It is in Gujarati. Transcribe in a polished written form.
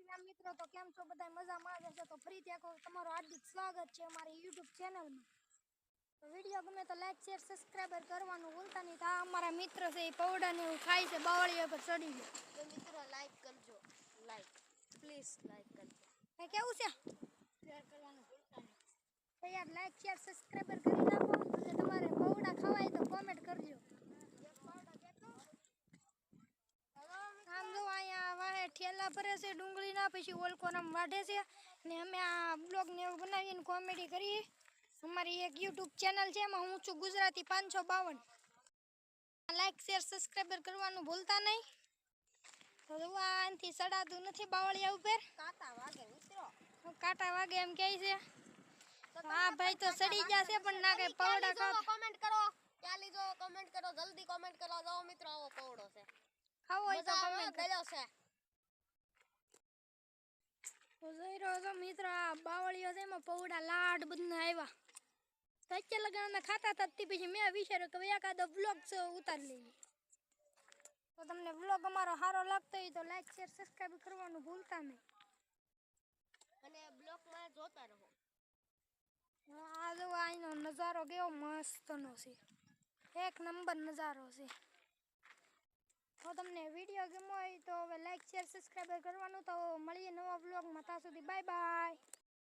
ના મિત્રો તો કેમ છો બધા મજામાં જ હશો તો ફરીથી આખો તમારું હાર્દિક સ્વાગત છે અમારી YouTube ચેનલમાં તો વિડિયો ગમે તો લાઈક શેર સબસ્ક્રાઇબર કરવાનું ભૂલતા નહીં આ અમારા મિત્ર છે એ પૌડાને એવું ખાય છે બાવળિયા પર ચડી ગયો તો મિત્રો લાઈક કરજો લાઈક પ્લીઝ લાઈક કરજો એ કેવું છે શેર કરવાનું ભૂલતા નહીં તો યાર લાઈક શેર સબસ્ક્રાઇબર કરી નાખો અને તમારે પૌડા ખવાય તો કોમેન્ટ કરજો આમ જો અહીંયા વાહે ઠેલા ભરે છે ડુંગળીના પછી ઓલકોરમ વાઢે છે ને અમે આ બ્લોગને એવું બનાવીને કોમેડી કરીએ અમારી એક YouTube ચેનલ છે એમાં હું છું ગુજરાતી 552 લાઈક શેર સબસ્ક્રાઇબર કરવાનું ભૂલતા નહીં તો આનથી સડાતું નથી બાવળિયા ઉપર કાંટા વાગે મિત્રો કાંટા વાગે એમ કહે છે હા ભાઈ તો સડી ગયા છે પણ ના કઈ પૌડા ખાવ કમેન્ટ કરો ક્યાં લીધો કમેન્ટ કરો જલ્દી કમેન્ટ કરો જાઓ મિત્રો આવો પૌડો છે ખાવો હોય તો કમેન્ટ ગળ્યો છે તો જોઈ રહ્યો છો મિત્ર આ બાવળિયો છે એમાં પૌડા લાડ બધા આવ્યા તો અત્યારે લગાડના ખાતા હતા પછી મેં વિચાર્યું કે એકાદો બ્લોગ ઉતારી લઈએ તો તમને બ્લોગ અમારો સારો લાગતો હોય તો લાઈક શેર સબસ્ક્રાઇબ કરવાનું ભૂલતા નહીં અને બ્લોગમાં જોતા રહો આ જો અહીંનો નજારો કેવો મસ્તનો છે એક નંબર નજારો છે તો તમને વિડીયો ગમ્યો હોય તો હવે લાઈક શેર સબસ્ક્રાઇબ કરવાનું તો મળીએ નવા બ્લોગમાં ત્યાં સુધી બાય બાય